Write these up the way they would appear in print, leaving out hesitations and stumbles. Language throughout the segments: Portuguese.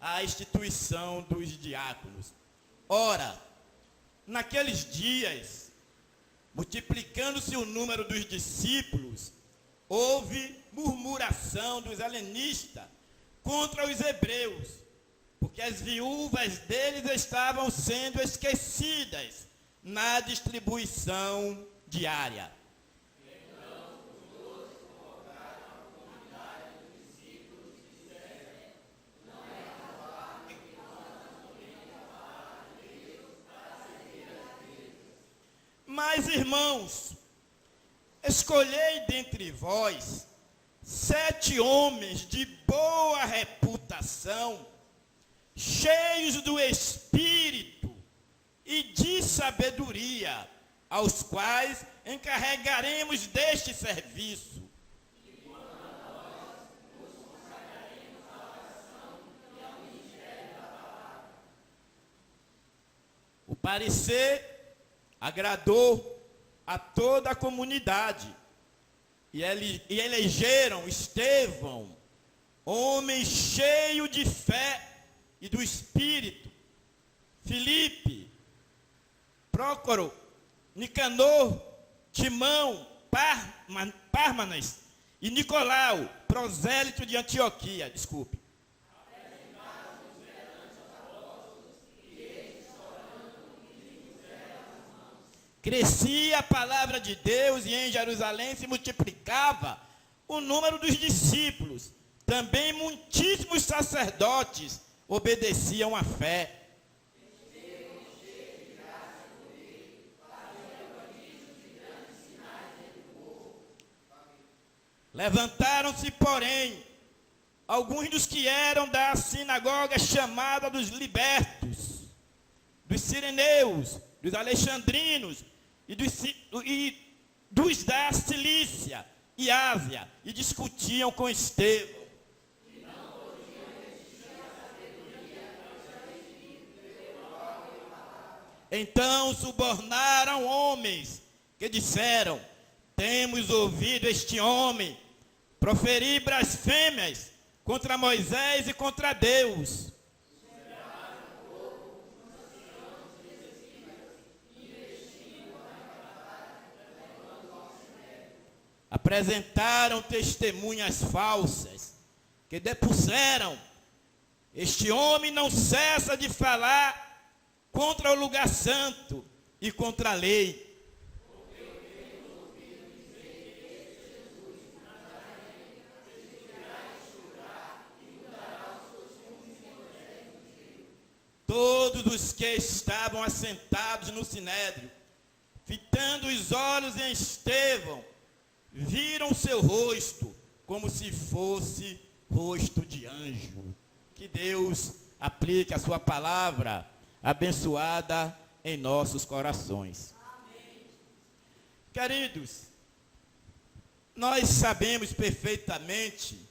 a instituição dos diáconos. Ora, naqueles dias, multiplicando-se o número dos discípulos, houve murmuração dos helenistas contra os hebreus, porque as viúvas deles estavam sendo esquecidas na distribuição diária. Mas, irmãos, escolhei dentre vós 7 homens de boa reputação, cheios do Espírito e de sabedoria, aos quais encarregaremos deste serviço. O parecer agradou a toda a comunidade e elegeram Estevão, homem cheio de fé e do Espírito, Filipe, Prócoro, Nicanor, Timão, Pármenas e Nicolau, prosélito de Antioquia. Desculpe. Crescia a palavra de Deus e em Jerusalém se multiplicava o número dos discípulos. Também muitíssimos sacerdotes obedeciam à fé. Levantaram-se, porém, alguns dos que eram da sinagoga chamada dos libertos, dos sireneus, dos alexandrinos e dos da Cilícia e Ásia, e discutiam com Estevão. Então subornaram homens que disseram: temos ouvido este homem proferir blasfêmias contra Moisés e contra Deus. Apresentaram testemunhas falsas que depuseram: este homem não cessa de falar contra o lugar santo e contra a lei. Todos os que estavam assentados no sinédrio, fitando os olhos em Estevão, viram seu rosto como se fosse rosto de anjo. Que Deus aplique a sua palavra abençoada em nossos corações. Amém. Queridos, nós sabemos perfeitamente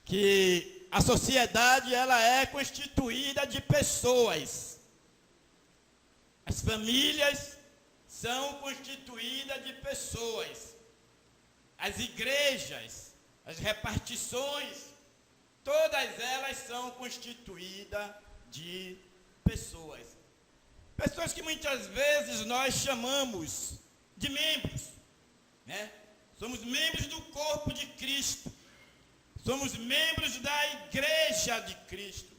que a sociedade ela é constituída de pessoas. As famílias são constituídas de pessoas. As igrejas, as repartições, todas elas são constituídas de pessoas. Pessoas que muitas vezes nós chamamos de membros, né? Somos membros do corpo de Cristo. Somos membros da igreja de Cristo.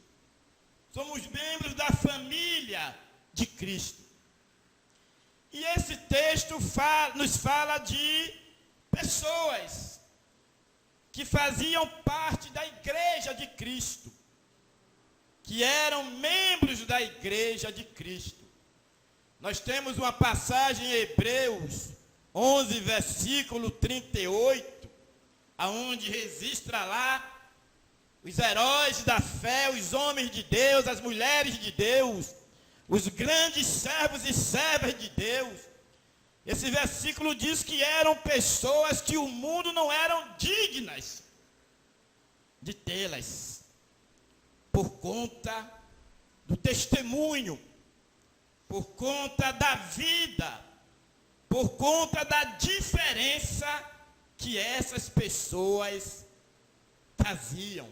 Somos membros da família de Cristo. E esse texto nos fala de pessoas que faziam parte da igreja de Cristo, que eram membros da igreja de Cristo. Nós temos uma passagem em Hebreus 11, versículo 38, aonde registra lá os heróis da fé, os homens de Deus, as mulheres de Deus, os grandes servos e servas de Deus. Esse versículo diz que eram pessoas que o mundo não eram dignas de tê-las, por conta do testemunho, por conta da vida, por conta da diferença que essas pessoas traziam.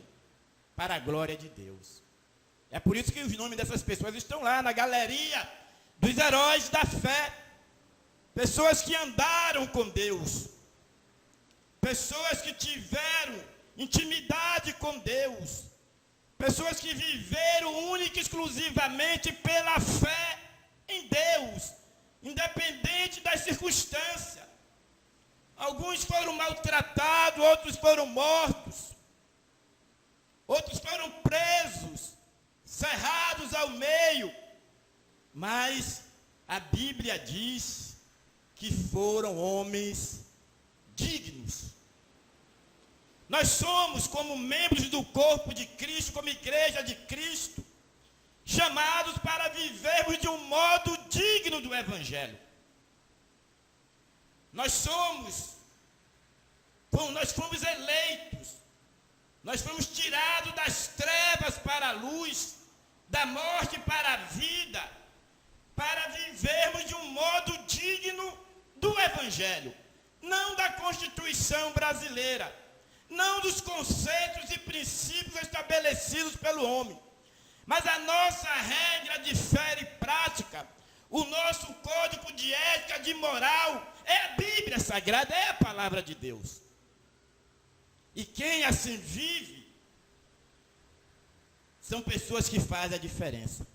para a glória de Deus. É por isso que os nomes dessas pessoas estão lá na galeria dos heróis da fé. Pessoas que andaram com Deus. Pessoas que tiveram intimidade com Deus. Pessoas que viveram única e exclusivamente pela fé em Deus, independente das circunstâncias. Alguns foram maltratados, outros foram mortos, outros foram presos, cerrados ao meio. Mas a Bíblia diz que foram homens dignos. Nós somos, como membros do corpo de Cristo, como igreja de Cristo, chamados para vivermos de um modo digno do Evangelho. Nós fomos eleitos, nós fomos tirados das trevas para a luz, da morte para a vida, para vivermos de um modo digno do Evangelho, não da Constituição brasileira, não dos conceitos e princípios estabelecidos pelo homem, mas a nossa regra de fé e prática, o nosso código de ética, de moral, é a Bíblia Sagrada, é a palavra de Deus. E quem assim vive, são pessoas que fazem a diferença.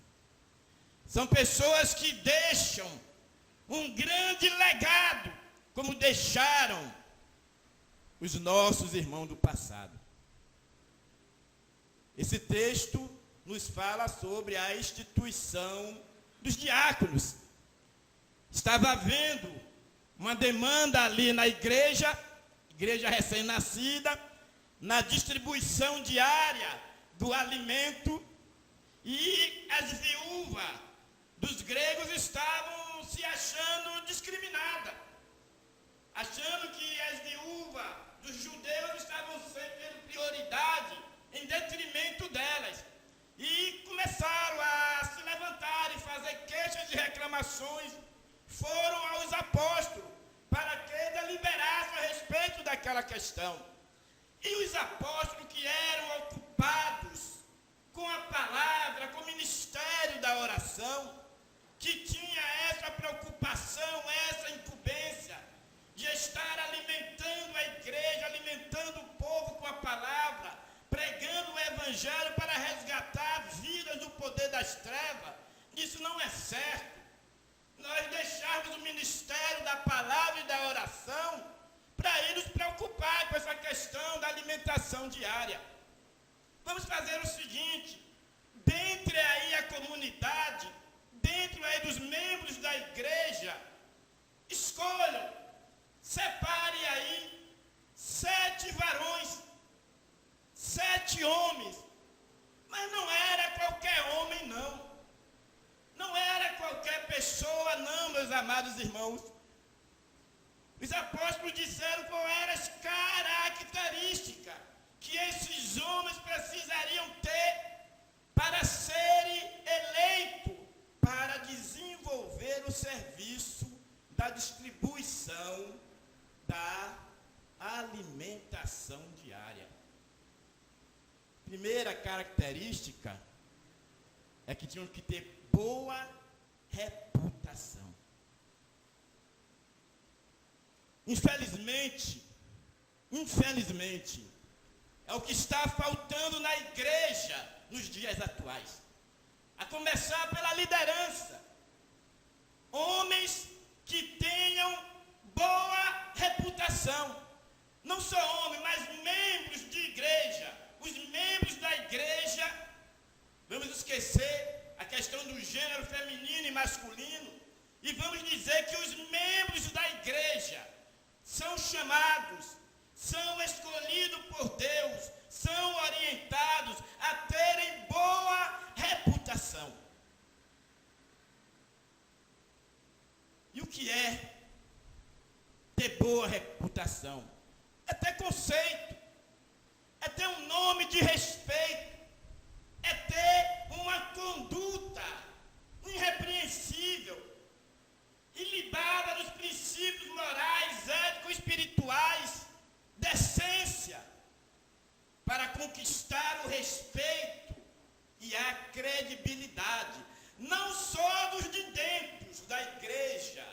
São pessoas que deixam um grande legado, como deixaram os nossos irmãos do passado. Esse texto nos fala sobre a instituição dos diáconos. Estava havendo uma demanda ali na igreja recém-nascida, na distribuição diária do alimento, e as viúvas dos gregos estavam se achando discriminadas, achando que as viúvas dos judeus estavam tendo prioridade em detrimento delas. E começaram a se levantar e fazer queixas e reclamações. Foram aos apóstolos para que deliberassem a respeito daquela questão. E os apóstolos, que eram ocupados com a palavra, com o ministério da oração, que tinha essa preocupação, essa incumbência de estar alimentando a igreja, alimentando o povo com a palavra, pregando o Evangelho para resgatar vidas do poder das trevas, isso não é certo. Nós deixarmos o ministério da palavra e da oração para ir nos preocupar com essa questão da alimentação diária. Vamos fazer o seguinte: dentre aí a comunidade, dentro aí dos membros da igreja, escolham, separe aí 7 varões, 7 homens, mas não era qualquer homem, não. Não era qualquer pessoa, não, meus amados irmãos. Os apóstolos disseram qual era as características que esses homens precisariam ter para serem eleitos, para desenvolver o serviço da distribuição da alimentação diária. Primeira característica é que tinham que ter boa reputação. Infelizmente, é o que está faltando na igreja nos dias atuais. A começar pela liderança. Homens que tenham boa reputação. Não só homens, mas membros de igreja. Os membros da igreja, vamos esquecer a questão do gênero feminino e masculino, e vamos dizer que os membros da igreja são chamados, são escolhidos por Deus, são orientados a terem boa reputação. E o que é ter boa reputação? É ter conceito, é ter um nome de respeito, é ter uma conduta irrepreensível e lidada nos princípios morais, éticos, espirituais, decência, para conquistar o respeito credibilidade, não só dos de dentro da igreja,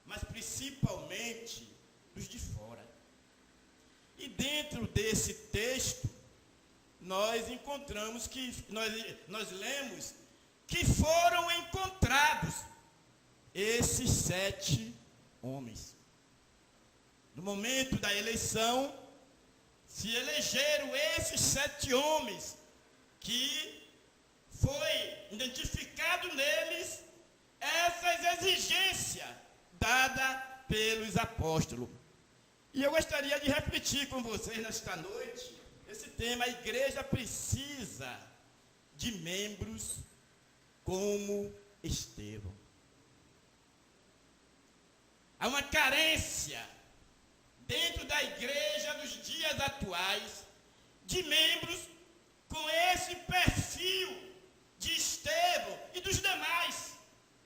mas principalmente dos de fora. E dentro desse texto, nós encontramos que, nós lemos que foram encontrados esses 7 homens. No momento da eleição, se elegeram esses 7 homens, que foi identificado neles essas exigências dadas pelos apóstolos. E eu gostaria de refletir com vocês nesta noite esse tema: a igreja precisa de membros como Estevão. Há uma carência dentro da igreja dos dias atuais de membros com esse perfil de Estevão e dos demais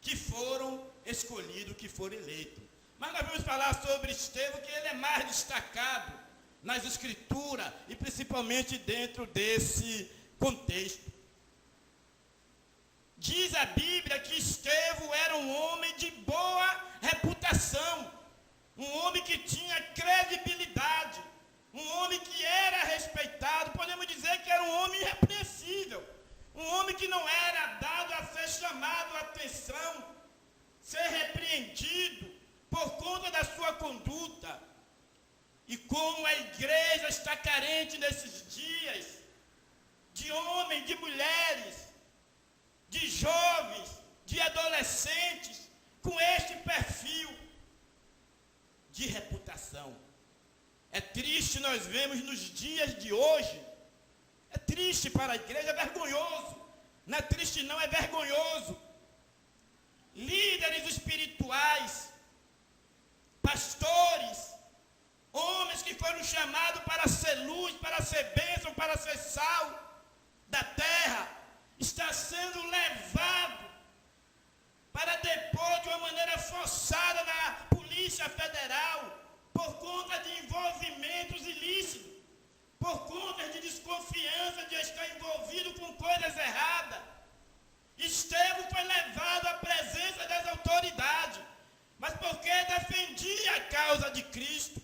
que foram escolhidos, que foram eleitos. Mas nós vamos falar sobre Estevão, que ele é mais destacado nas escrituras e principalmente dentro desse contexto. Diz a Bíblia que Estevão era um homem de boa reputação, um homem que tinha credibilidade, um homem que era respeitado. Podemos dizer que era um homem irrepreensível, um homem que não era dado a ser chamado a atenção, ser repreendido por conta da sua conduta. E como a igreja está carente nesses dias de homens, de mulheres, de jovens, de adolescentes com este perfil de reputação. É triste, nós vemos nos dias de hoje, é triste para a igreja, é vergonhoso. Não é triste não, é vergonhoso. Líderes espirituais, pastores, homens que foram chamados para ser luz, para ser bênção, para ser sal da terra, está sendo levado para depor de uma maneira forçada na Polícia Federal, por conta de envolvimentos ilícitos, por conta de desconfiança de estar envolvido com coisas erradas. Estevão foi levado à presença das autoridades, mas porque defendia a causa de Cristo,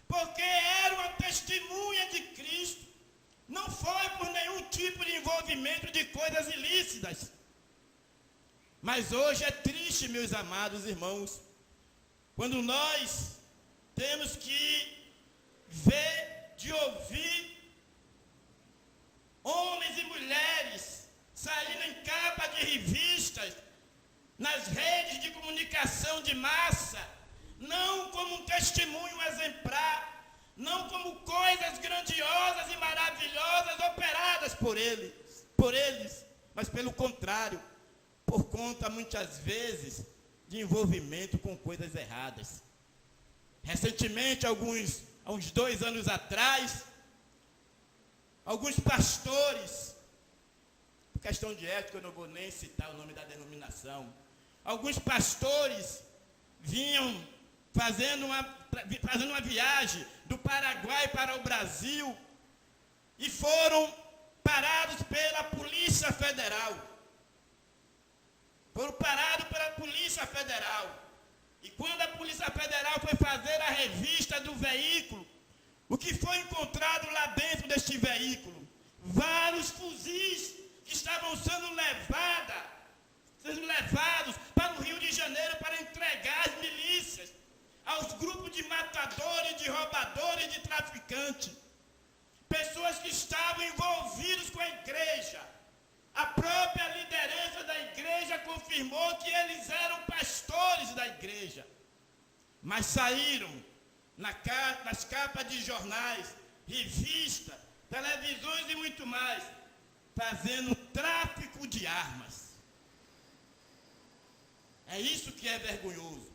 porque era uma testemunha de Cristo, não foi por nenhum tipo de envolvimento de coisas ilícitas. Mas hoje é triste, meus amados irmãos, quando nós temos que ver, de ouvir, homens e mulheres saindo em capa de revistas, nas redes de comunicação de massa, não como um testemunho exemplar, não como coisas grandiosas e maravilhosas operadas por eles, mas pelo contrário, por conta muitas vezes de envolvimento com coisas erradas. Recentemente, há uns 2 anos atrás, alguns pastores, por questão de ética eu não vou nem citar o nome da denominação, alguns pastores vinham fazendo uma viagem do Paraguai para o Brasil e foram parados pela Polícia Federal. Foram parados pela Polícia Federal. E quando a Polícia Federal foi fazer a revista do veículo, o que foi encontrado lá dentro deste veículo? Vários fuzis que estavam sendo levados para o Rio de Janeiro para entregar às milícias, aos grupos de matadores, de roubadores, de traficantes. Pessoas que estavam envolvidas com a igreja. A própria liderança da igreja confirmou que eles eram pastores da igreja. Mas saíram nas capas de jornais, revistas, televisões e muito mais, fazendo tráfico de armas. É isso que é vergonhoso.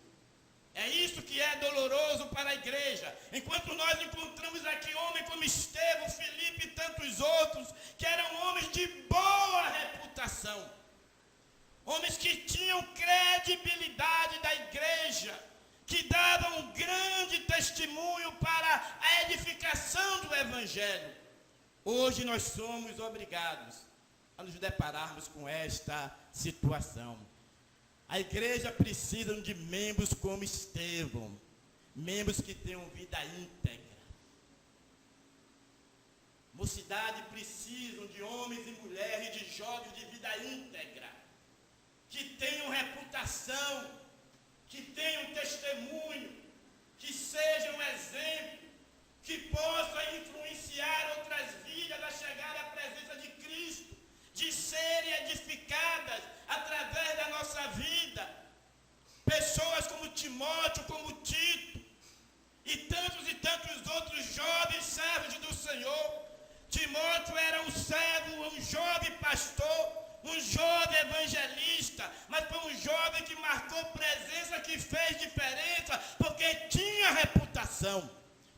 É isso que é doloroso para a igreja. Enquanto nós encontramos aqui homens como Estevão, Filipe e tantos outros, que eram homens de boa reputação, homens que tinham credibilidade da igreja, que davam um grande testemunho para a edificação do evangelho. Hoje nós somos obrigados a nos depararmos com esta situação. A igreja precisa de membros como Estevão, membros que tenham vida íntegra. Mocidade precisam de homens e mulheres, de jovens de vida íntegra, que tenham reputação, que tenham testemunho, que sejam exemplo, que possam influenciar outras vidas a chegar à presença de Cristo, de serem edificadas através da nossa vida. Pessoas como Timóteo, como Tito, e tantos outros jovens servos do Senhor. Timóteo era um servo, um jovem pastor, um jovem evangelista, mas foi um jovem que marcou presença, que fez diferença, porque tinha reputação,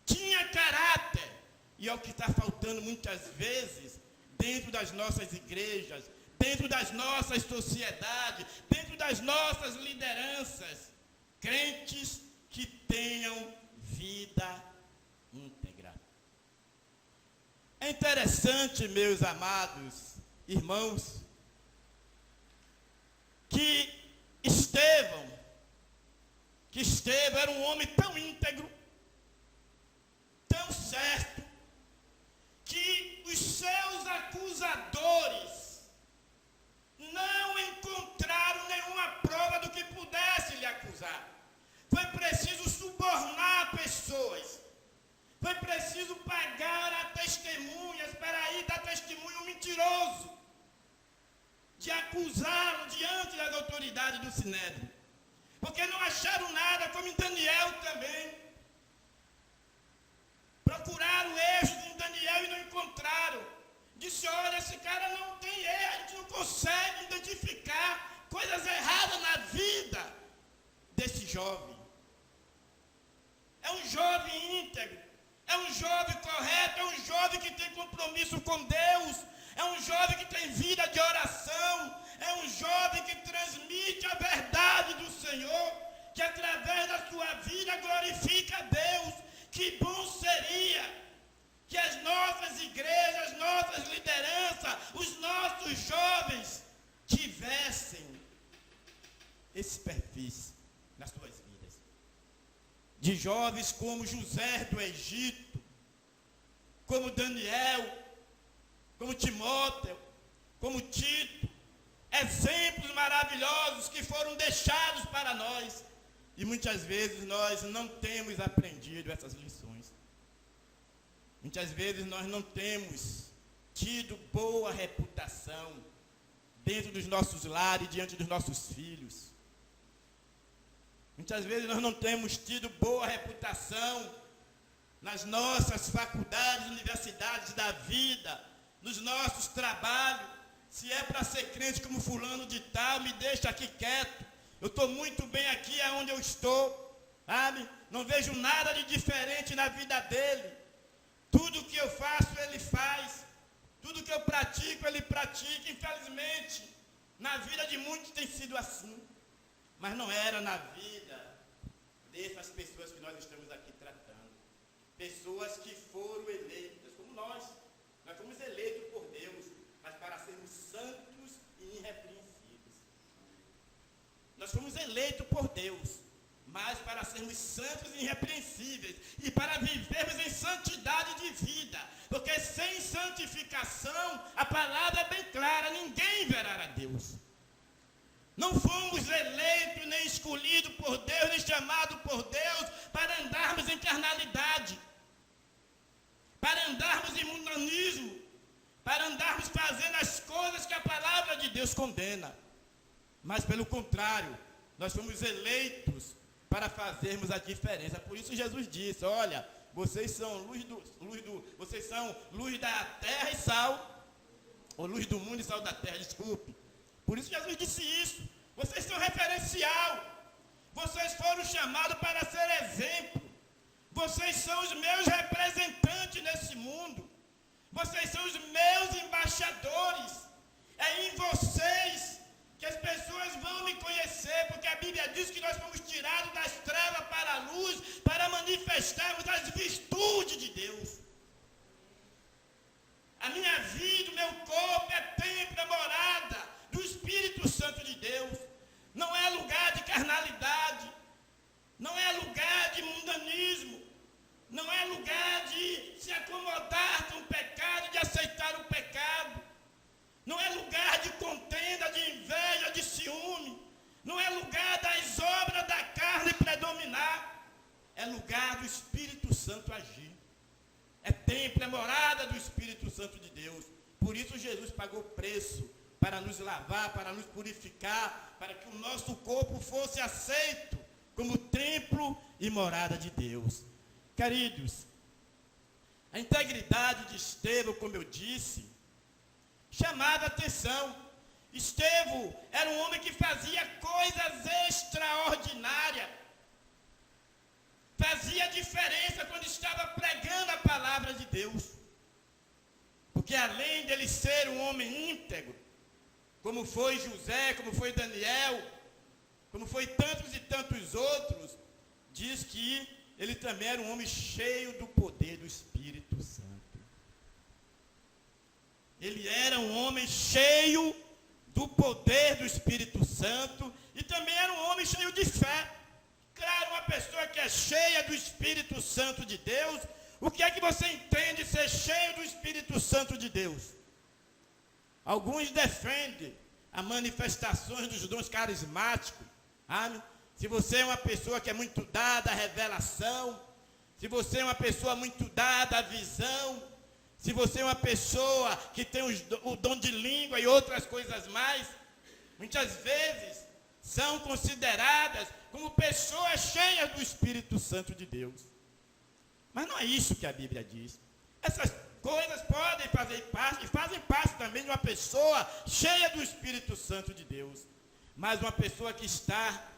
tinha caráter. E é o que está faltando muitas vezes dentro das nossas igrejas, dentro das nossas sociedades, dentro das nossas lideranças. Crentes que tenham vida íntegra. É interessante, meus amados irmãos, que Estevão era um homem tão íntegro, tão certo, que os seus acusadores não encontraram nenhuma prova do que pudesse lhe acusar. Foi preciso subornar pessoas, foi preciso pagar a testemunhas para ir dar testemunho mentiroso, de acusá-lo diante das autoridades do Sinédrio, porque não acharam nada, como em Daniel também. Procuraram êxito em Daniel e não encontraram. Disse: olha, esse cara não tem erro, a gente não consegue identificar coisas erradas na vida desse jovem. É um jovem íntegro, é um jovem correto, é um jovem que tem compromisso com Deus, é um jovem que tem vida de oração, é um jovem que transmite a verdade do Senhor, que através da sua vida glorifica a Deus. Que bom seria que as nossas igrejas, as nossas lideranças, os nossos jovens tivessem esse perfil nas suas vidas. De jovens como José do Egito, como Daniel, como Timóteo, como Tito, exemplos maravilhosos que foram deixados para nós. E muitas vezes nós não temos aprendido essas lições. Muitas vezes nós não temos tido boa reputação dentro dos nossos lares, diante dos nossos filhos. Muitas vezes nós não temos tido boa reputação nas nossas faculdades, universidades da vida, nos nossos trabalhos. Se é para ser crente como fulano de tal, me deixa aqui quieto. Eu estou muito bem aqui aonde eu estou, sabe? Não vejo nada de diferente na vida dele. Tudo que eu faço, ele faz. Tudo que eu pratico, ele pratica. Infelizmente, na vida de muitos tem sido assim. Mas não era na vida dessas pessoas que nós estamos aqui tratando. Pessoas que foram eleitas, como nós. Nós fomos eleitos por Deus, mas para sermos santos e irrepreensíveis. Nós fomos eleitos por Deus, mas para sermos santos e irrepreensíveis, e para vivermos em santidade de vida, porque sem santificação, a palavra é bem clara, ninguém verá a Deus. Não fomos eleitos, nem escolhidos por Deus, nem chamados por Deus, para andarmos em carnalidade, para andarmos em mundanismo, para andarmos fazendo as coisas que a palavra de Deus condena. Mas pelo contrário, nós fomos eleitos para fazermos a diferença. Por isso Jesus disse: olha, vocês são vocês são luz da terra e sal, ou luz do mundo e sal da terra, desculpe. Por isso Jesus disse isso. Vocês são referencial. Vocês foram chamados para ser exemplo. Vocês são os meus representantes nesse mundo. Vocês são os meus embaixadores. É em vocês que as pessoas vão me conhecer, porque a Bíblia diz que nós fomos tirados das trevas para a luz, para manifestarmos as virtudes de Deus. A minha vida, o meu corpo é templo, é não é lugar de contenda, de inveja, de ciúme, não é lugar das obras da carne predominar, é lugar do Espírito Santo agir. É templo, é morada do Espírito Santo de Deus. Por isso Jesus pagou preço para nos lavar, para nos purificar, para que o nosso corpo fosse aceito como templo e morada de Deus. Queridos, a integridade de Estevão, como eu disse, chamava a atenção. Estevão era um homem que fazia coisas extraordinárias. Fazia diferença quando estava pregando a palavra de Deus. Porque além dele ser um homem íntegro, como foi José, como foi Daniel, como foi tantos e tantos outros, diz que ele também era um homem cheio do poder do Espírito Santo. Ele era um homem cheio do poder do Espírito Santo e também era um homem cheio de fé. Claro, uma pessoa que é cheia do Espírito Santo de Deus, o que é que você entende ser cheio do Espírito Santo de Deus? Alguns defendem as manifestações dos dons carismáticos. Se você é uma pessoa que é muito dada à revelação, se você é uma pessoa muito dada à visão, se você é uma pessoa que tem o dom de língua e outras coisas mais, muitas vezes são consideradas como pessoas cheias do Espírito Santo de Deus. Mas não é isso que a Bíblia diz. Essas coisas podem fazer parte, e fazem parte também de uma pessoa cheia do Espírito Santo de Deus. Mas uma pessoa que está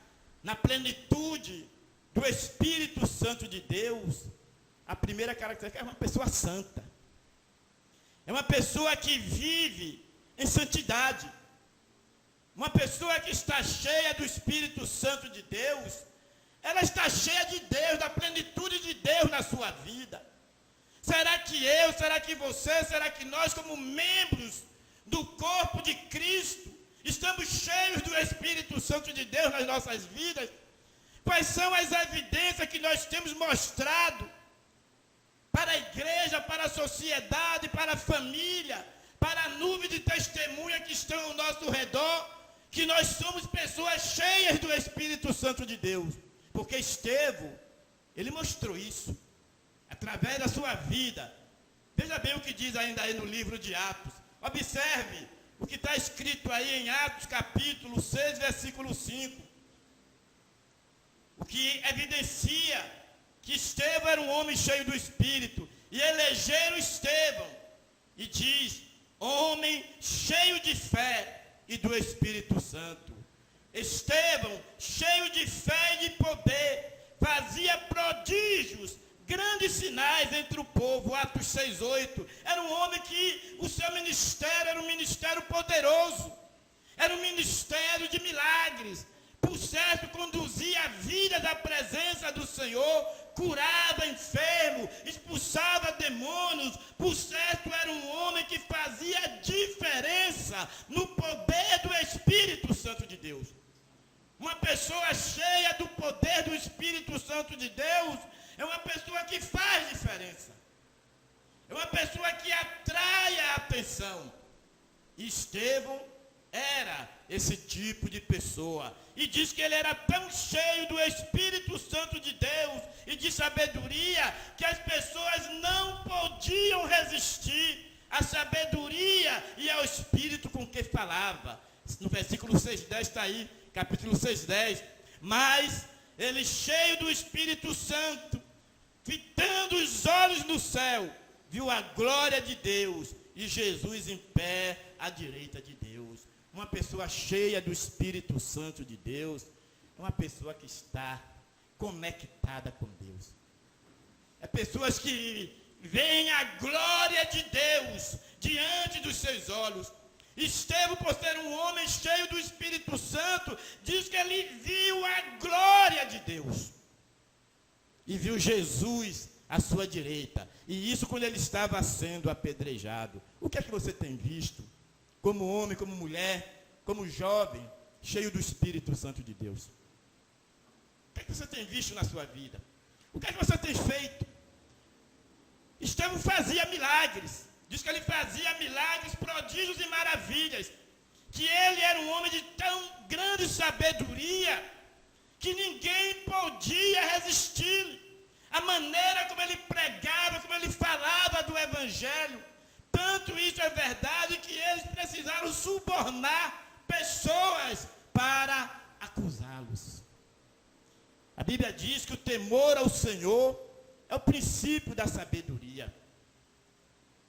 na plenitude do Espírito Santo de Deus, a primeira característica é uma pessoa santa. É uma pessoa que vive em santidade. Uma pessoa que está cheia do Espírito Santo de Deus, ela está cheia de Deus, da plenitude de Deus na sua vida. Será que eu, será que você, será que nós, como membros do corpo de Cristo, estamos cheios do Espírito Santo de Deus nas nossas vidas? Quais são as evidências que nós temos mostrado para a igreja, para a sociedade, para a família, para a nuvem de testemunha que estão ao nosso redor, que nós somos pessoas cheias do Espírito Santo de Deus? Porque Estevão, ele mostrou isso, através da sua vida. Veja bem o que diz ainda aí no livro de Atos. Observe o que está escrito aí em Atos capítulo 6, versículo 5. O que evidencia que Estevão era um homem cheio do Espírito. E elegeram Estevão. E diz, homem cheio de fé e do Espírito Santo. Estevão, cheio de fé e de poder, fazia prodígios, grandes sinais entre o povo. Atos 6:8. Era um homem que o seu ministério era um ministério poderoso. Era um ministério de milagres. Por certo, conduzia vidas à presença do Senhor, curava enfermos, expulsava demônios. Por certo, era um homem que fazia diferença no poder do Espírito Santo de Deus. Uma pessoa cheia do poder do Espírito Santo de Deus é uma pessoa que faz diferença. É uma pessoa que atrai a atenção. E Estevão era esse tipo de pessoa. E diz que ele era tão cheio do Espírito Santo de Deus e de sabedoria que as pessoas não podiam resistir à sabedoria e ao Espírito com que falava. No versículo 6:10 está aí, capítulo 6:10. Mas ele, cheio do Espírito Santo, fitando os olhos no céu, viu a glória de Deus e Jesus em pé à direita de Deus. Uma pessoa cheia do Espírito Santo de Deus é uma pessoa que está conectada com Deus. É pessoas que veem a glória de Deus diante dos seus olhos. Estevão, por ser um homem cheio do Espírito Santo, diz que ele viu a glória de Deus. E viu Jesus à sua direita. E isso quando ele estava sendo apedrejado. O que é que você tem visto? Como homem, como mulher, como jovem, cheio do Espírito Santo de Deus. O que é que você tem visto na sua vida? O que é que você tem feito? Estevão fazia milagres. Diz que ele fazia milagres, prodígios e maravilhas. Que ele era um homem de tão grande sabedoria que ninguém podia resistir. A maneira como ele pregava, como ele falava do Evangelho. Tanto isso é verdade que eles precisaram subornar pessoas para acusá-los. A Bíblia diz que o temor ao Senhor é o princípio da sabedoria.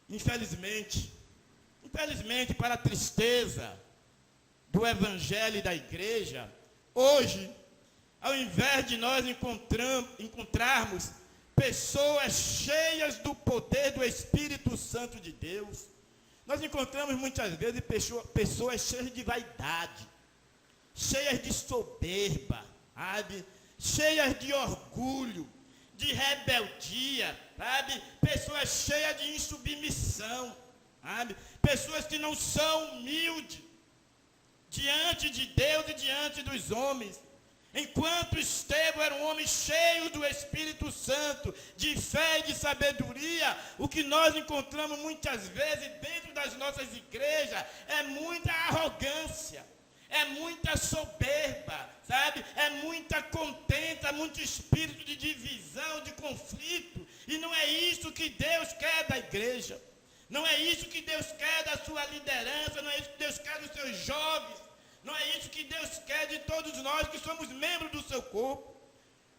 Infelizmente, para a tristeza do Evangelho e da igreja, hoje, ao invés de nós encontrarmos pessoas cheias do poder do Espírito Santo de Deus, nós encontramos muitas vezes pessoas cheias de vaidade, cheias de soberba, sabe? Cheias de orgulho, de rebeldia, sabe? Pessoas cheias de insubmissão, sabe? Pessoas que não são humildes diante de Deus e diante dos homens. Enquanto Estevão era um homem cheio do Espírito Santo, de fé e de sabedoria, o que nós encontramos muitas vezes dentro das nossas igrejas é muita arrogância, é muita soberba, sabe? É muita contenda, muito espírito de divisão, de conflito. E não é isso que Deus quer da igreja. Não é isso que Deus quer da sua liderança, não é isso que Deus quer dos seus jovens. Não é isso que Deus quer de todos nós que somos membros do seu corpo.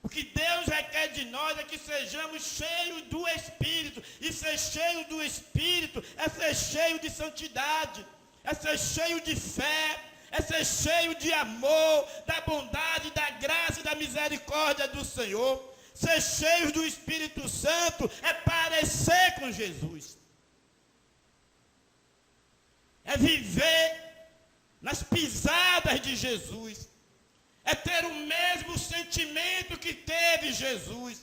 O que Deus requer de nós é que sejamos cheios do Espírito. E ser cheio do Espírito é ser cheio de santidade, é ser cheio de fé, é ser cheio de amor, da bondade, da graça e da misericórdia do Senhor. Ser cheio do Espírito Santo é parecer com Jesus. É viver nas pisadas de Jesus, é ter o mesmo sentimento que teve Jesus,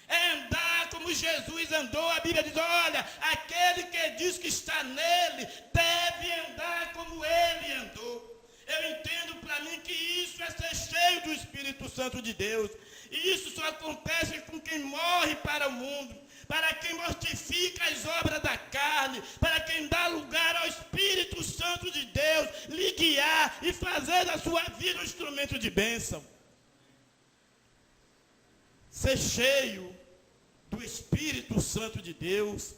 é andar como Jesus andou. A Bíblia diz, olha, aquele que diz que está nele, deve andar como ele andou. Eu entendo para mim que isso é ser cheio do Espírito Santo de Deus, e isso só acontece com quem morre para o mundo, para quem mortifica as obras da carne, para quem dá lugar ao Espírito Santo de Deus, lhe guiar e fazer da sua vida um instrumento de bênção. Ser cheio do Espírito Santo de Deus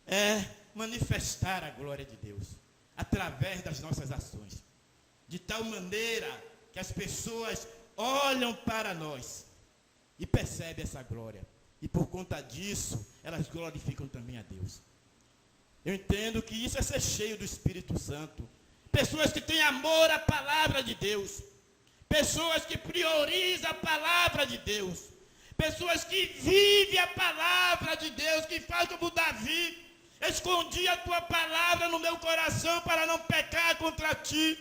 é manifestar a glória de Deus, através das nossas ações, de tal maneira que as pessoas olham para nós e percebem essa glória. E por conta disso, elas glorificam também a Deus. Eu entendo que isso é ser cheio do Espírito Santo. Pessoas que têm amor à palavra de Deus. Pessoas que priorizam a palavra de Deus. Pessoas que vivem a palavra de Deus, que fazem como Davi. Escondi a tua palavra no meu coração para não pecar contra ti.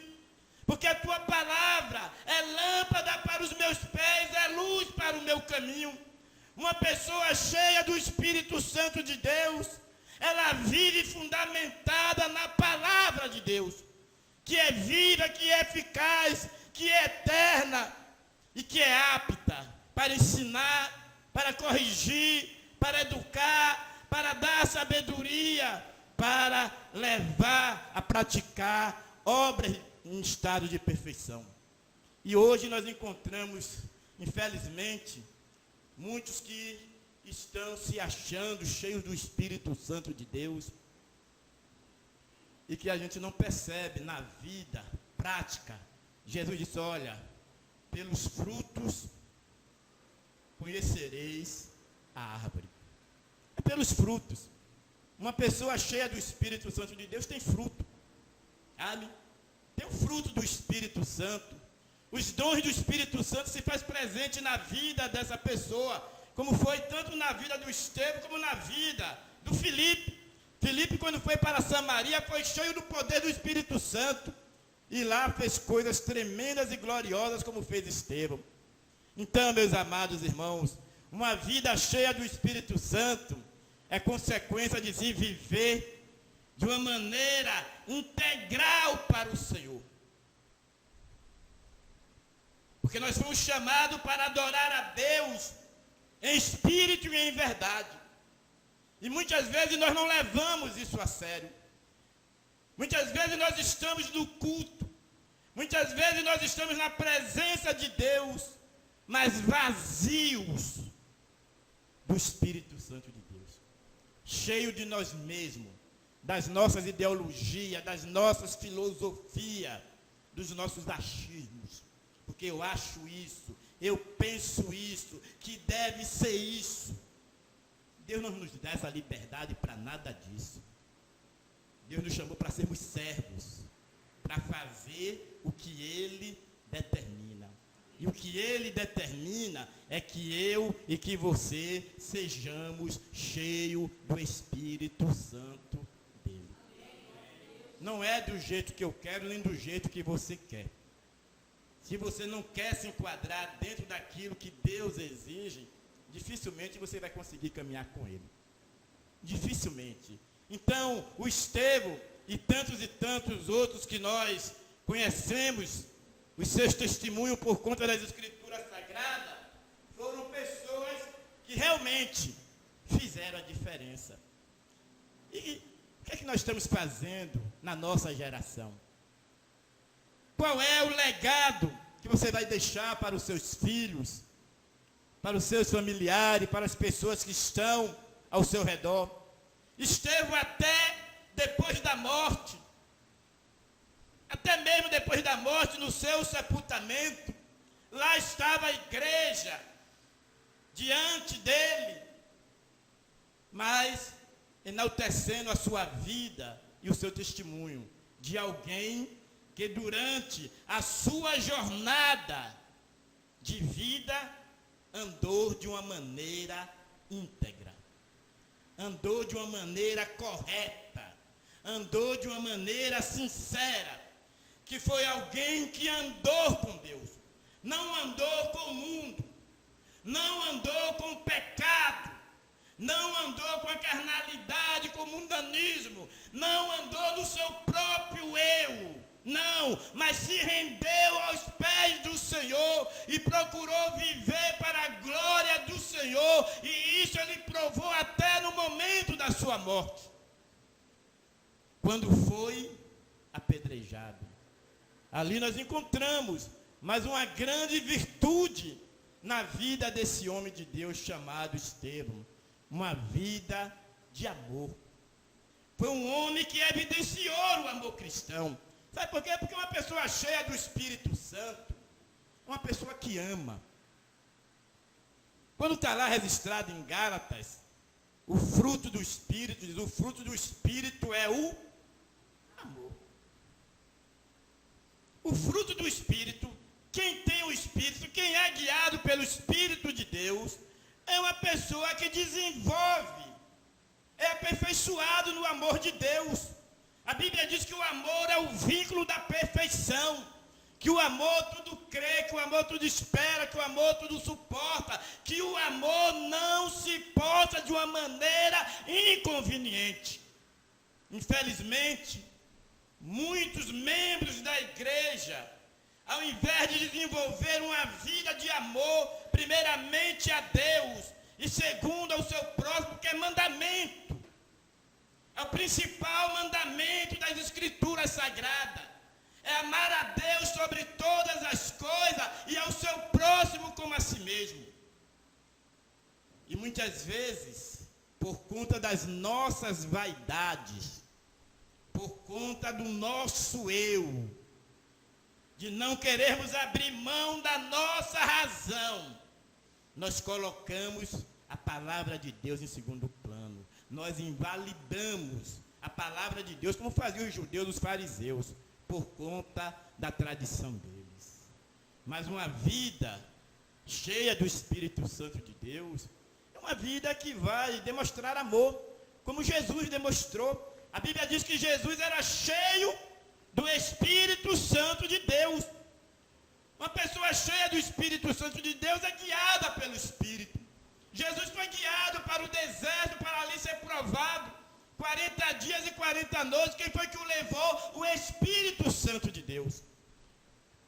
Porque a tua palavra é lâmpada para os meus pés, é luz para o meu caminho. Uma pessoa cheia do Espírito Santo de Deus, ela vive fundamentada na palavra de Deus, que é viva, que é eficaz, que é eterna e que é apta para ensinar, para corrigir, para educar, para dar sabedoria, para levar a praticar obras em estado de perfeição. E hoje nós encontramos, infelizmente, muitos que estão se achando cheios do Espírito Santo de Deus e que a gente não percebe na vida prática. Jesus disse, olha, pelos frutos conhecereis a árvore. É pelos frutos. Uma pessoa cheia do Espírito Santo de Deus tem fruto. Sabe? Tem o fruto do Espírito Santo. Os dons do Espírito Santo se faz presente na vida dessa pessoa, como foi tanto na vida do Estevão, como na vida do Filipe. Filipe, quando foi para Samaria, foi cheio do poder do Espírito Santo. E lá fez coisas tremendas e gloriosas, como fez Estevão. Então, meus amados irmãos, uma vida cheia do Espírito Santo é consequência de se viver de uma maneira integral para o Senhor. Porque nós fomos chamados para adorar a Deus em espírito e em verdade. E muitas vezes nós não levamos isso a sério. Muitas vezes nós estamos no culto. Muitas vezes nós estamos na presença de Deus, mas vazios do Espírito Santo de Deus. Cheio de nós mesmos, das nossas ideologias, das nossas filosofias, dos nossos achismos. Porque eu acho isso, eu penso isso, que deve ser isso. Deus não nos dá essa liberdade para nada disso. Deus nos chamou para sermos servos, para fazer o que Ele determina. E o que Ele determina é que eu e que você sejamos cheios do Espírito Santo dele. Não é do jeito que eu quero, nem do jeito que você quer. Se você não quer se enquadrar dentro daquilo que Deus exige, dificilmente você vai conseguir caminhar com Ele. Dificilmente. Então, o Estevão e tantos outros que nós conhecemos, os seus testemunhos por conta das Escrituras Sagradas, foram pessoas que realmente fizeram a diferença. E o que é que nós estamos fazendo na nossa geração? Qual é o legado que você vai deixar para os seus filhos, para os seus familiares, para as pessoas que estão ao seu redor? Estevão até depois da morte, até mesmo depois da morte, no seu sepultamento, lá estava a igreja diante dele, mas enaltecendo a sua vida e o seu testemunho de alguém que durante a sua jornada de vida andou de uma maneira íntegra, andou de uma maneira correta, andou de uma maneira sincera, que foi alguém que andou com Deus, não andou com o mundo, não andou com o pecado, não andou com a carnalidade, com o mundanismo, não andou no seu próprio eu, não, mas se rendeu aos pés do Senhor e procurou viver para a glória do Senhor, e isso ele provou até no momento da sua morte, quando foi apedrejado. Ali nós encontramos mais uma grande virtude na vida desse homem de Deus chamado Estevão, uma vida de amor. Foi um homem que evidenciou o amor cristão. Sabe por quê? Porque uma pessoa cheia do Espírito Santo, uma pessoa que ama. Quando está lá registrado em Gálatas, o fruto do Espírito, diz, o fruto do Espírito é o amor. O fruto do Espírito, quem tem o Espírito, quem é guiado pelo Espírito de Deus, é uma pessoa que desenvolve, é aperfeiçoado no amor de Deus. A Bíblia diz que o amor é o vínculo da perfeição, que o amor tudo crê, que o amor tudo espera, que o amor tudo suporta, que o amor não se porta de uma maneira inconveniente. Infelizmente, muitos membros da igreja, ao invés de desenvolver uma vida de amor, primeiramente a Deus e segundo ao seu próximo, que é mandamento, é o principal mandamento das Escrituras Sagradas, é amar a Deus sobre todas as coisas e ao seu próximo como a si mesmo. E muitas vezes, por conta das nossas vaidades, por conta do nosso eu, de não querermos abrir mão da nossa razão, nós colocamos a palavra de Deus em segundo plano. Nós invalidamos a palavra de Deus, como faziam os judeus, os fariseus, por conta da tradição deles. Mas uma vida cheia do Espírito Santo de Deus é uma vida que vai demonstrar amor, como Jesus demonstrou. A Bíblia diz que Jesus era cheio do Espírito Santo de Deus. Uma pessoa cheia do Espírito Santo de Deus é guiada pelo Espírito. Jesus foi guiado para o deserto, para ali ser provado. 40 dias e 40 noites, quem foi que o levou? O Espírito Santo de Deus.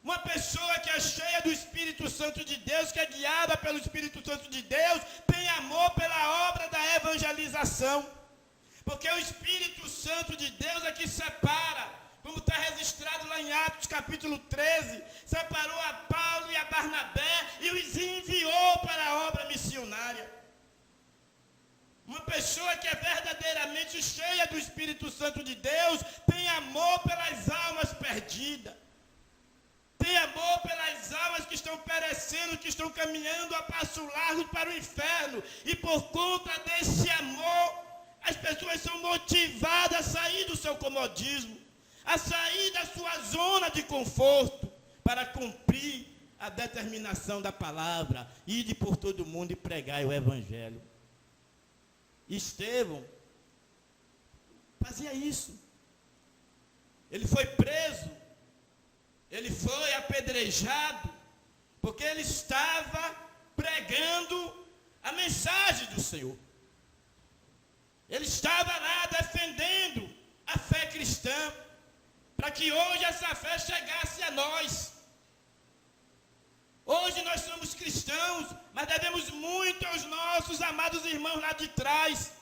Uma pessoa que é cheia do Espírito Espírito Santo de Deus, que é guiada pelo Espírito Santo de Deus, tem amor pela obra da evangelização. Porque o Espírito Santo de Deus é que separa, como está registrado lá em Atos capítulo 13, separou a Paulo e a Barnabé e os enviou para a obra missionária. Uma pessoa que é verdadeiramente cheia do Espírito Santo de Deus tem amor pelas almas perdidas. Tem amor pelas almas que estão perecendo, que estão caminhando a passo largo para o inferno. E por conta desse amor, as pessoas são motivadas a sair do seu comodismo, a sair da sua zona de conforto, para cumprir a determinação da palavra, ir por todo mundo e pregar o Evangelho. Estevão fazia isso. Ele foi preso, ele foi apedrejado, porque ele estava pregando a mensagem do Senhor. Ele estava lá defendendo a fé cristã, para que hoje essa fé chegasse a nós. Hoje nós somos cristãos, mas devemos muito aos nossos amados irmãos lá de trás.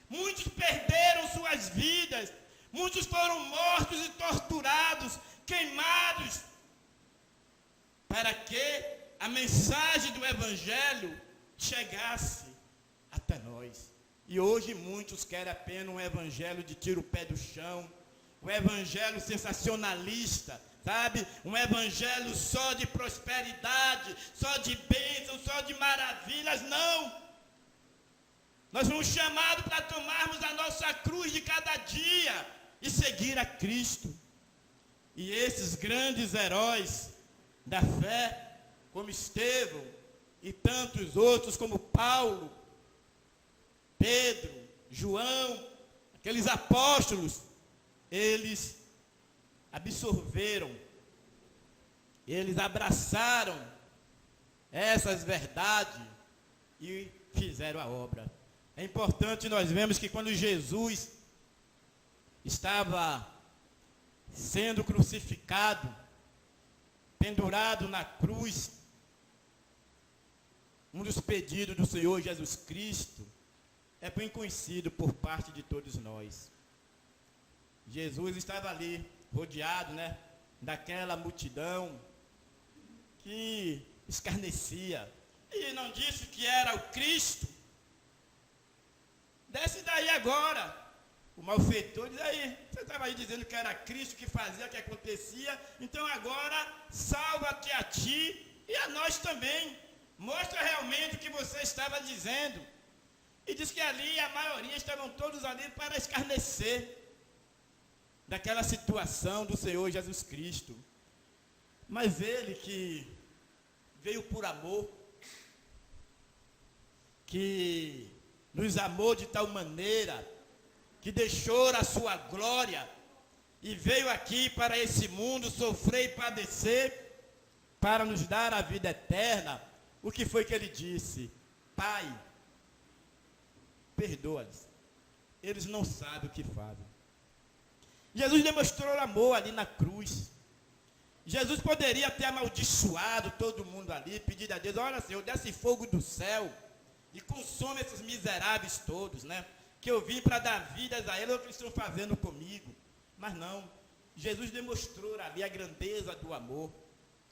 Muitos perderam suas vidas, muitos foram mortos e torturados, queimados, para que a mensagem do Evangelho chegasse até nós. E hoje muitos querem apenas um Evangelho de tira o pé do chão, um Evangelho sensacionalista, sabe? Um Evangelho só de prosperidade, só de bênção, só de maravilhas. Não! Nós somos chamados para tomarmos a nossa cruz de cada dia e seguir a Cristo. E esses grandes heróis da fé, como Estevão e tantos outros como Paulo, Pedro, João, aqueles apóstolos, eles absorveram, eles abraçaram essas verdades e fizeram a obra. É importante nós vemos que quando Jesus estava sendo crucificado, pendurado na cruz, um dos pedidos do Senhor Jesus Cristo é bem conhecido por parte de todos nós. Jesus estava ali, rodeado, daquela multidão que escarnecia. E não disse que era o Cristo. Desce daí agora. O malfeitor diz aí, você estava aí dizendo que era Cristo, que fazia, que acontecia, então agora salva-te a ti e a nós também. Mostra realmente o que você estava dizendo. E diz que ali a maioria estavam todos ali para escarnecer daquela situação do Senhor Jesus Cristo. Mas ele que veio por amor, que nos amou de tal maneira, que deixou a sua glória e veio aqui para esse mundo sofrer e padecer, para nos dar a vida eterna. O que foi que ele disse? Pai, perdoa-lhes, eles não sabem o que fazem. Jesus demonstrou amor ali na cruz. Jesus poderia ter amaldiçoado todo mundo ali, pedido a Deus, olha Senhor, desce fogo do céu e consome esses miseráveis todos, que eu vim para dar vidas a eles, o que eles estão fazendo comigo. Mas não, Jesus demonstrou ali a grandeza do amor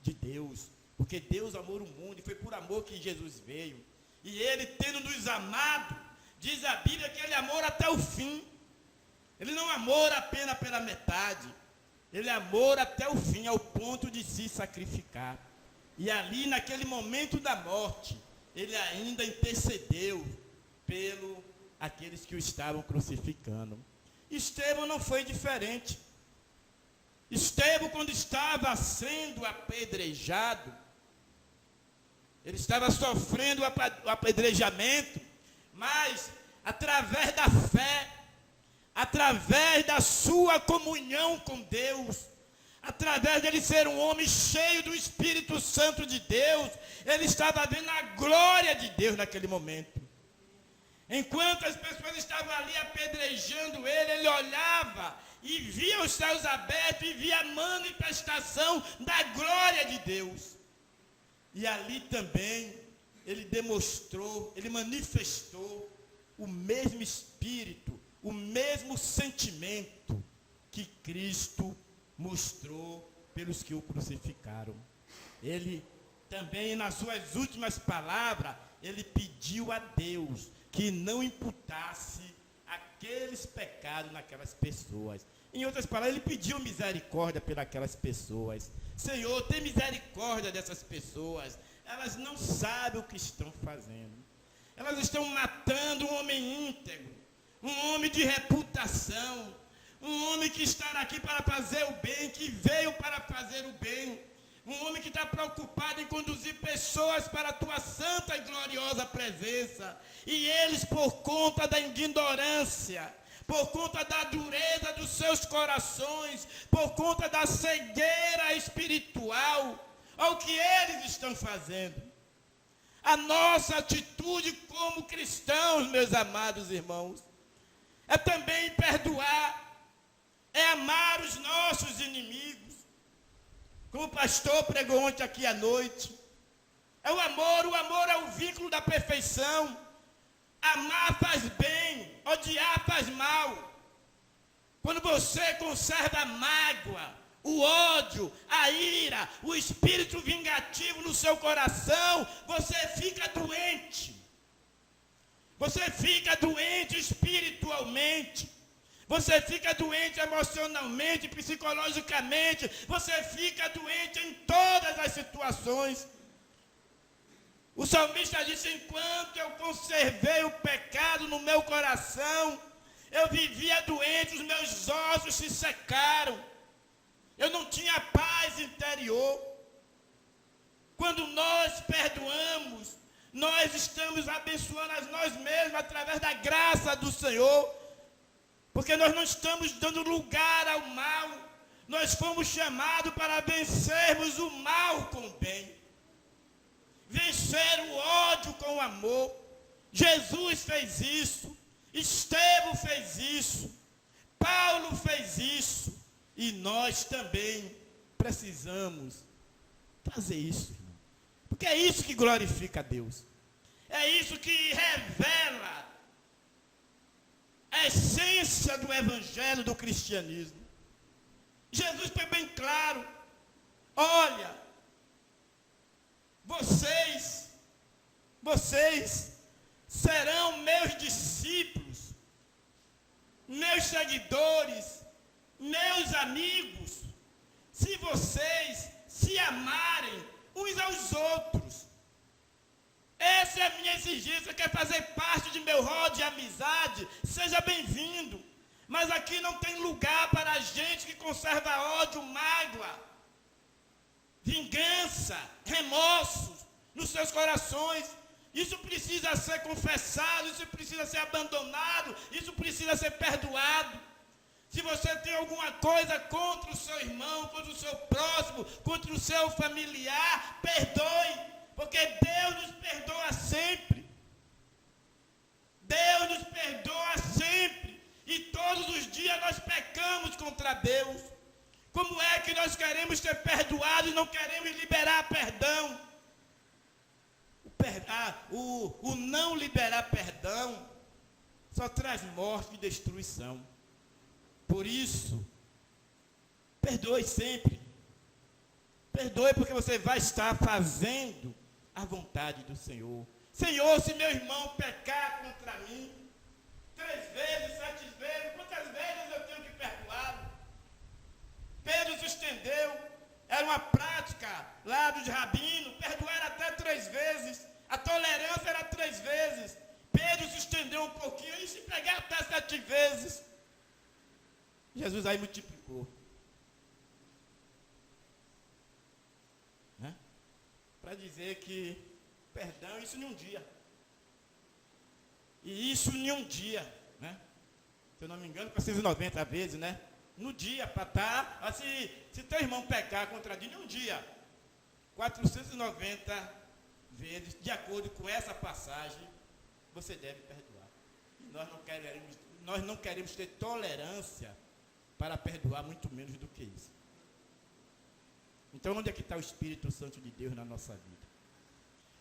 de Deus, porque Deus amou o mundo e foi por amor que Jesus veio. E ele, tendo nos amado, diz a Bíblia que ele amou até o fim. Ele não amou apenas pela metade, ele amou até o fim, ao ponto de se sacrificar. E ali, naquele momento da morte, ele ainda intercedeu pelo aqueles que o estavam crucificando. Estevão não foi diferente. Estevão, quando estava sendo apedrejado, ele estava sofrendo o apedrejamento, mas através da fé, através da sua comunhão com Deus, através dele ser um homem cheio do Espírito Santo de Deus, ele estava vendo a glória de Deus naquele momento. Enquanto as pessoas estavam ali apedrejando ele, ele olhava e via os céus abertos e via a manifestação da glória de Deus. E ali também ele demonstrou, ele manifestou o mesmo espírito, o mesmo sentimento que Cristo mostrou pelos que o crucificaram. Ele também, nas suas últimas palavras, ele pediu a Deus que não imputasse aqueles pecados naquelas pessoas. Em outras palavras, ele pediu misericórdia pelas pessoas. Senhor, tem misericórdia dessas pessoas. Elas não sabem o que estão fazendo. Elas estão matando um homem íntegro, um homem de reputação, um homem que está aqui para fazer o bem, que veio para fazer o bem, um homem que está preocupado em conduzir pessoas para a tua santa e gloriosa presença. E eles, por conta da ignorância, por conta da dureza dos seus corações, por conta da cegueira espiritual, olha o que eles estão fazendo. A nossa atitude como cristãos, meus amados irmãos, é também perdoar, é amar os nossos inimigos. Como o pastor pregou ontem aqui à noite, é o amor é o vínculo da perfeição. Amar faz bem, odiar faz mal. Quando você conserva a mágoa, o ódio, a ira, o espírito vingativo no seu coração, você fica doente. Você fica doente espiritualmente. Você fica doente emocionalmente, psicologicamente. Você fica doente em todas as situações. O salmista disse: enquanto eu conservei o pecado no meu coração, eu vivia doente, os meus ossos se secaram. Eu não tinha paz interior. Quando nós perdoamos, nós estamos abençoando a nós mesmos através da graça do Senhor. Porque nós não estamos dando lugar ao mal. Nós fomos chamados para vencermos o mal com o bem. Vencer o ódio com o amor. Jesus fez isso. Estevão fez isso. Paulo fez isso. E nós também precisamos fazer isso, irmão. Porque é isso que glorifica a Deus. É isso que revela a essência do evangelho do cristianismo. Jesus foi bem claro. Olha, vocês serão meus discípulos, meus seguidores, meus amigos, se vocês se amarem uns aos outros. Essa é a minha exigência. Quer fazer parte de meu rol de amizade? Seja bem-vindo. Mas aqui não tem lugar para a gente que conserva ódio, mágoa, vingança, remorsos nos seus corações. Isso precisa ser confessado, isso precisa ser abandonado, isso precisa ser perdoado. Se você tem alguma coisa contra o seu irmão, contra o seu próximo, contra o seu familiar, perdoe. Porque Deus nos perdoa sempre. Deus nos perdoa sempre. E todos os dias nós pecamos contra Deus. Como é que nós queremos ser perdoados e não queremos liberar perdão? O não liberar perdão só traz morte e destruição. Por isso, perdoe sempre. Perdoe, porque você vai estar fazendo a vontade do Senhor. Senhor, se meu irmão pecar contra mim 3 vezes, 7 vezes, quantas vezes eu tenho que perdoá-lo? Pedro se estendeu. Era uma prática lá dos rabinos, perdoar até 3 vezes. A tolerância era 3 vezes. Pedro se estendeu um pouquinho e se pegar até 7 vezes. Jesus aí multiplicou. Né? Para dizer que perdão, isso em um dia. E isso em um dia, né? Se eu não me engano, 490 vezes, né? No dia, para estar, se teu irmão pecar contra ti, em um dia, 490 vezes, de acordo com essa passagem, você deve perdoar. E nós não queremos ter tolerância para perdoar, muito menos do que isso. Então, onde é que está o Espírito Santo de Deus na nossa vida?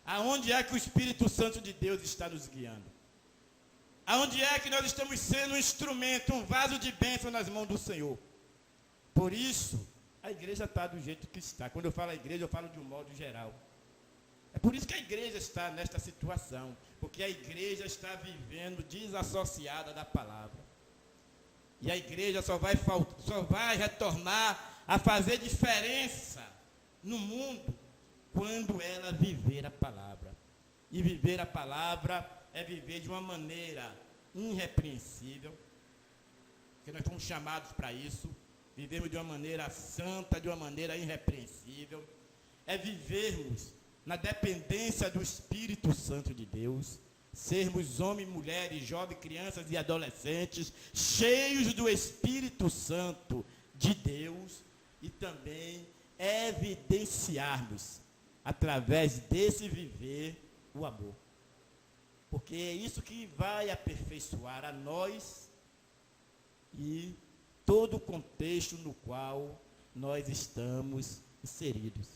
Aonde é que o Espírito Santo de Deus está nos guiando? Aonde é que nós estamos sendo um instrumento, um vaso de bênção nas mãos do Senhor? Por isso, a igreja está do jeito que está. Quando eu falo a igreja, eu falo de um modo geral. É por isso que a igreja está nesta situação. Porque a igreja está vivendo desassociada da palavra. E a igreja só vai retornar a fazer diferença no mundo quando ela viver a palavra. E viver a palavra é viver de uma maneira irrepreensível, porque nós fomos chamados para isso. Vivemos de uma maneira santa, de uma maneira irrepreensível. É vivermos na dependência do Espírito Santo de Deus. Sermos homens, mulheres, jovens, crianças e adolescentes, cheios do Espírito Santo de Deus. E também evidenciarmos, através desse viver, o amor. Porque é isso que vai aperfeiçoar a nós e todo o contexto no qual nós estamos inseridos.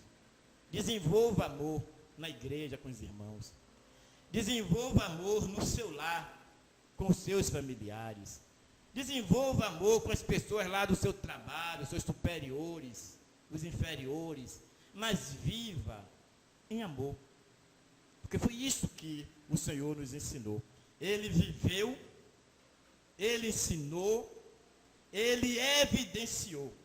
Desenvolva amor na igreja com os irmãos. Desenvolva amor no seu lar, com os seus familiares. Desenvolva amor com as pessoas lá do seu trabalho, seus superiores, os inferiores. Mas viva em amor. Porque foi isso que o Senhor nos ensinou. Ele viveu, ele ensinou, ele evidenciou.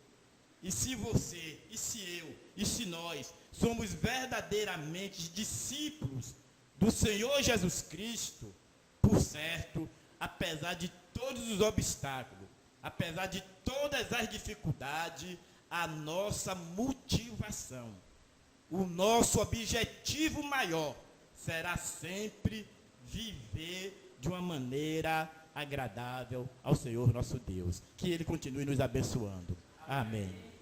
E se você, e se eu, e se nós somos verdadeiramente discípulos do Senhor Jesus Cristo, por certo, apesar de todos os obstáculos, apesar de todas as dificuldades, a nossa motivação, o nosso objetivo maior será sempre viver de uma maneira agradável ao Senhor nosso Deus. Que Ele continue nos abençoando. Amém.